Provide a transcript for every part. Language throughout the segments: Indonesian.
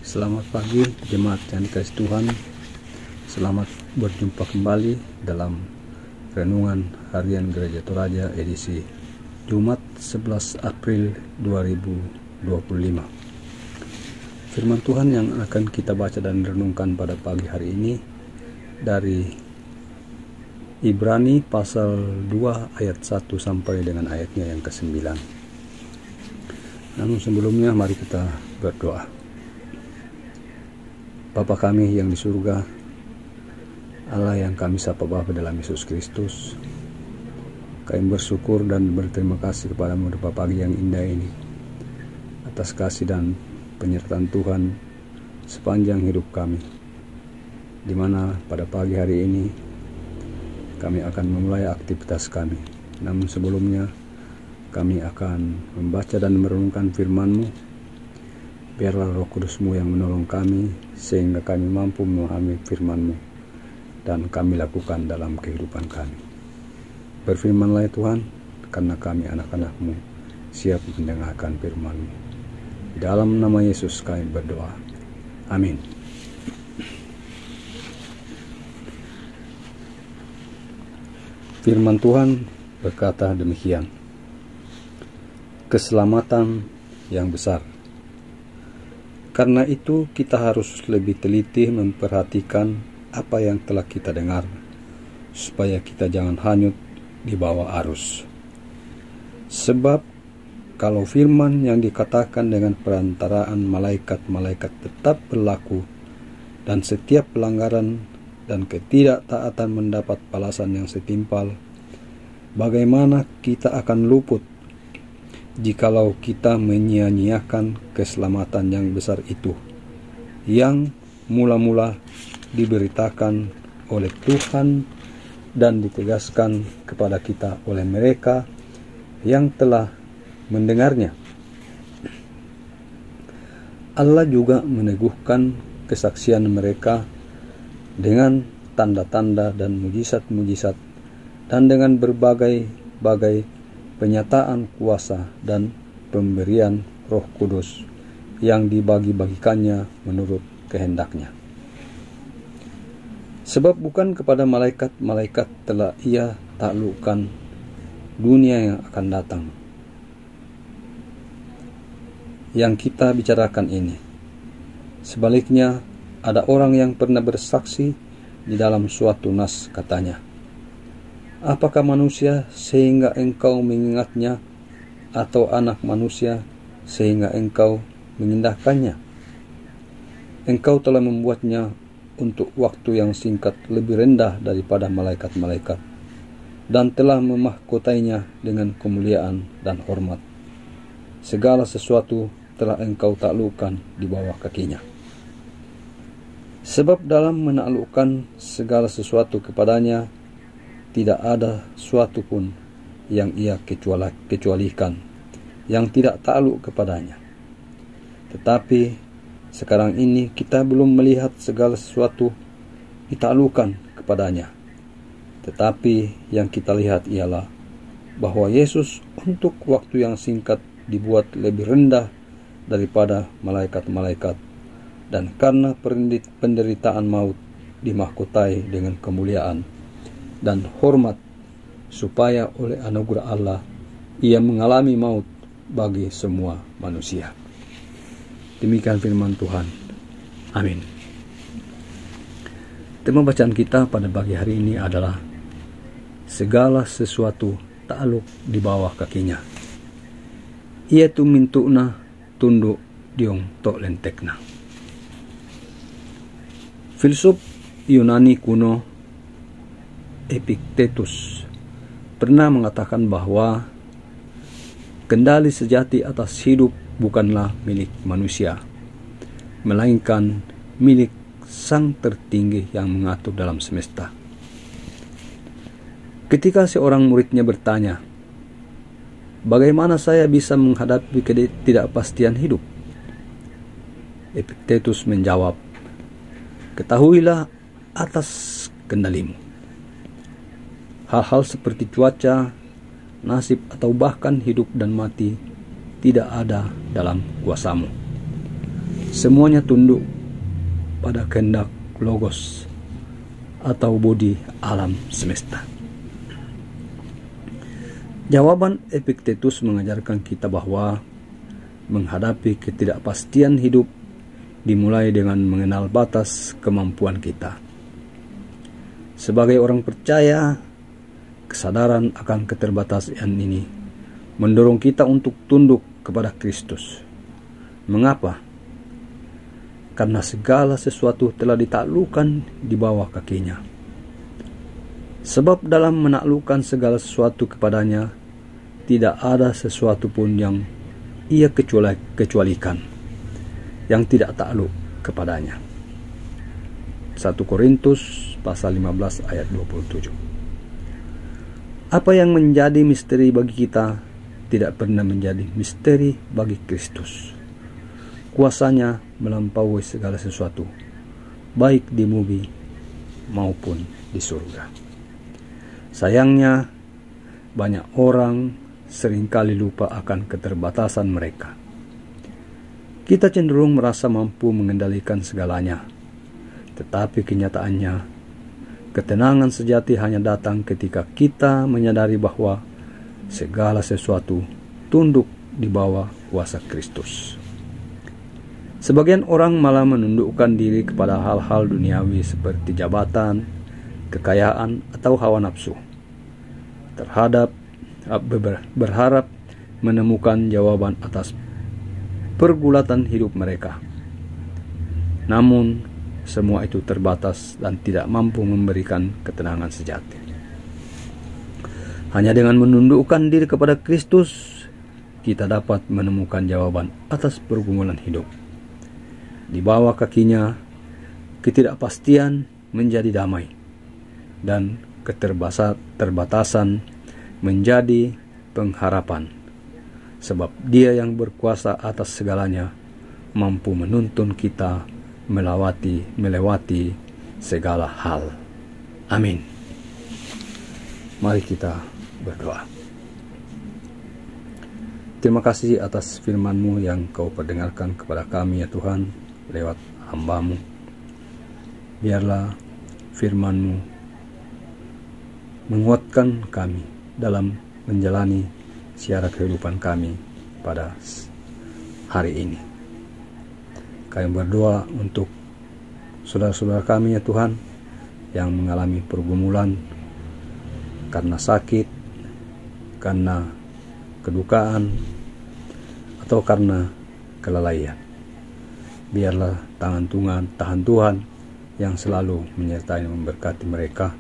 Selamat pagi jemaat yang dikasihi Tuhan. Selamat berjumpa kembali dalam Renungan Harian Gereja Toraja edisi Jumat 11 April 2025. Firman Tuhan yang akan kita baca dan renungkan pada pagi hari ini dari Ibrani pasal 2 ayat 1 sampai dengan ayatnya yang ke-9. Namun sebelumnya mari kita berdoa. Bapa kami yang di surga, Allah yang kami sapa Bapa dalam Yesus Kristus, kami bersyukur dan berterima kasih kepadamu pada pagi yang indah ini atas kasih dan penyertaan Tuhan sepanjang hidup kami, di mana pada pagi hari ini kami akan memulai aktivitas kami. Namun sebelumnya kami akan membaca dan merenungkan firman-Mu. Biarlah Roh Kudus-Mu yang menolong kami sehingga kami mampu memahami firman-Mu dan kami lakukan dalam kehidupan kami. Berfirmanlah ya Tuhan, karena kami anak-anak-Mu siap mendengarkan firman-Mu. Di dalam nama Yesus kami berdoa. Amin. Firman Tuhan berkata demikian. Keselamatan yang besar. Karena itu kita harus lebih teliti memperhatikan apa yang telah kita dengar, supaya kita jangan hanyut di bawah arus. Sebab kalau firman yang dikatakan dengan perantaraan malaikat-malaikat tetap berlaku, dan setiap pelanggaran dan ketidaktaatan mendapat balasan yang setimpal, bagaimana kita akan luput jikalau kita menyia-nyiakan keselamatan yang besar itu, yang mula-mula diberitakan oleh Tuhan dan ditegaskan kepada kita oleh mereka yang telah mendengarnya. Allah juga meneguhkan kesaksian mereka dengan tanda-tanda dan mujizat-mujizat dan dengan berbagai-bagai penyataan kuasa dan pemberian Roh Kudus yang dibagi-bagikannya menurut kehendaknya. Sebab bukan kepada malaikat-malaikat telah Ia taklukkan dunia yang akan datang yang kita bicarakan ini. Sebaliknya, ada orang yang pernah bersaksi di dalam suatu nas, katanya, apakah manusia sehingga engkau mengingatnya, atau anak manusia sehingga engkau mengindahkannya? Engkau telah membuatnya untuk waktu yang singkat lebih rendah daripada malaikat-malaikat, dan telah memahkotainya dengan kemuliaan dan hormat. Segala sesuatu telah engkau taklukkan di bawah kakinya. Sebab dalam menaklukkan segala sesuatu kepadanya, tidak ada suatu pun yang Ia kecualikan, yang tidak takluk kepadanya. Tetapi sekarang ini kita belum melihat segala sesuatu ditaklukkan kepadanya. Tetapi yang kita lihat ialah bahwa Yesus untuk waktu yang singkat dibuat lebih rendah daripada malaikat-malaikat, dan karena penderitaan maut dimahkotai dengan kemuliaan dan hormat, supaya oleh anugerah Allah Ia mengalami maut bagi semua manusia. Demikian firman Tuhan. Amin. Tema bacaan kita pada pagi hari ini adalah segala sesuatu takluk di bawah kakinya. Ia tu mintukna tunduk diong tok lentekna. Filsuf Yunani kuno Epictetus pernah mengatakan bahwa kendali sejati atas hidup bukanlah milik manusia, melainkan milik Sang Tertinggi yang mengatur dalam semesta. Ketika seorang muridnya bertanya, bagaimana saya bisa menghadapi ketidakpastian hidup? Epictetus menjawab, ketahuilah atas kendalimu. Hal-hal seperti cuaca, nasib, atau bahkan hidup dan mati tidak ada dalam kuasamu. semuanya tunduk pada kehendak logos atau budi alam semesta. Jawaban Epiktetus mengajarkan kita bahwa menghadapi ketidakpastian hidup dimulai dengan mengenal batas kemampuan kita. Sebagai orang percaya, kesadaran akan keterbatasan ini mendorong kita untuk tunduk kepada Kristus. Mengapa? Karena segala sesuatu telah ditaklukkan di bawah kakinya. Sebab dalam menaklukkan segala sesuatu kepadanya, tidak ada sesuatu pun yang ia kecualikan, yang tidak takluk kepadanya. 1 Korintus pasal 15 ayat 27. Apa yang menjadi misteri bagi kita tidak pernah menjadi misteri bagi Kristus. Kuasanya melampaui segala sesuatu, baik di bumi maupun di surga. Sayangnya, banyak orang seringkali lupa akan keterbatasan mereka. Kita cenderung merasa mampu mengendalikan segalanya, tetapi kenyataannya, ketenangan sejati hanya datang ketika kita menyadari bahwa segala sesuatu tunduk di bawah kuasa Kristus. Sebagian orang malah menundukkan diri kepada hal-hal duniawi seperti jabatan, kekayaan, atau hawa nafsu. Berharap menemukan jawaban atas pergulatan hidup mereka. Namun, semua itu terbatas dan tidak mampu memberikan ketenangan sejati. Hanya dengan menundukkan diri kepada Kristus, kita dapat menemukan jawaban atas pergumulan hidup. Di bawah kakinya, ketidakpastian menjadi damai, dan keterbatasan menjadi pengharapan. Sebab Dia yang berkuasa atas segalanya mampu menuntun kita melewati segala hal. Amin. Mari kita berdoa. Terima kasih atas firman-Mu yang Kau perdengarkan kepada kami ya Tuhan lewat hamba-Mu. Biarlah firman-Mu menguatkan kami dalam menjalani siara kehidupan kami pada hari ini. Kami berdoa untuk saudara-saudara kami ya Tuhan yang mengalami pergumulan karena sakit, karena kedukaan, atau karena kelalaian. Biarlah tangan Tuhan yang selalu menyertai dan memberkati mereka,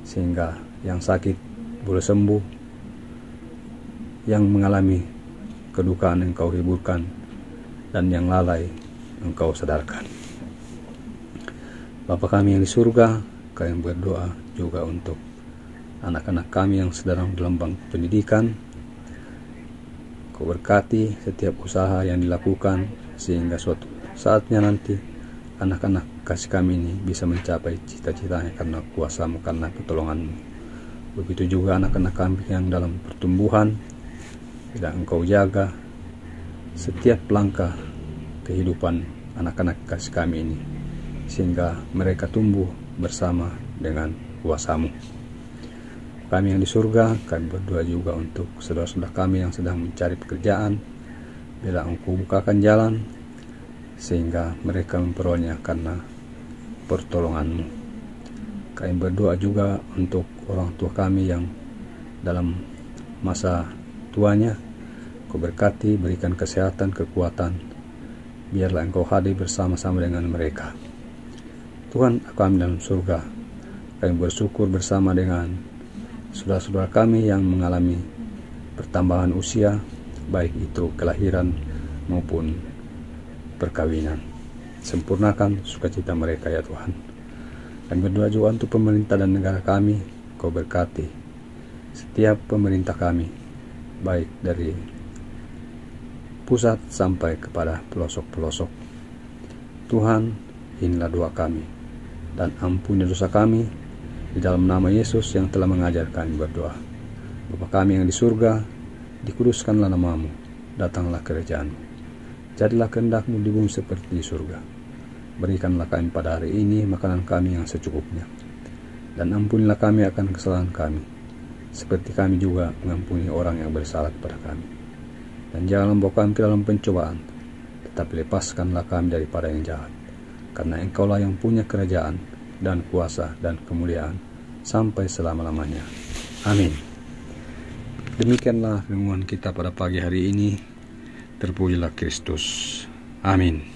sehingga yang sakit boleh sembuh, yang mengalami kedukaan Engkau hiburkan, dan yang lalai Engkau sadarkan. Bapa kami yang di surga, kami berdoa juga untuk anak-anak kami yang sedang dalam pendidikan. Kau berkati setiap usaha yang dilakukan, sehingga suatu saatnya nanti anak-anak kasih kami ini bisa mencapai cita-citanya karena kuasa-Mu, karena pertolongan-Mu. Begitu juga anak-anak kami yang dalam pertumbuhan, tidak Engkau jaga setiap langkah kehidupan anak-anak kasih kami ini, sehingga mereka tumbuh bersama dengan kuasa-Mu. Kami yang di surga, kami berdoa juga untuk saudara-saudara kami yang sedang mencari pekerjaan. Bila Engkau bukakan jalan, sehingga mereka memperolehnya karena pertolongan-Mu. Kami berdoa juga untuk orang tua kami yang dalam masa tuanya. Kau berkati, berikan kesehatan, kekuatan. Biarlah Engkau hadir bersama-sama dengan mereka. Tuhan, kami dalam surga, kami bersyukur bersama dengan saudara-saudara kami yang mengalami pertambahan usia, baik itu kelahiran maupun perkawinan. Sempurnakan sukacita mereka ya Tuhan. Dan berdoa juga untuk pemerintah dan negara kami. Kau berkati setiap pemerintah kami, baik dari pusat sampai kepada pelosok-pelosok. Tuhan, inilah doa kami, dan ampuni dosa kami di dalam nama Yesus yang telah mengajar kami berdoa. Bapa kami yang di surga, dikuduskanlah nama-Mu, datanglah kerajaan-Mu. Jadilah kehendak-Mu di bumi seperti di surga. Berikanlah kami pada hari ini makanan kami yang secukupnya. Dan ampunilah kami akan kesalahan kami, seperti kami juga mengampuni orang yang bersalah kepada kami. Dan janganlah membawa kami ke dalam pencobaan, tetapi lepaskanlah kami daripada yang jahat. Karena Engkaulah yang punya kerajaan dan kuasa dan kemuliaan sampai selama-lamanya. Amin. Demikianlah renungan kita pada pagi hari ini. Terpujilah Kristus. Amin.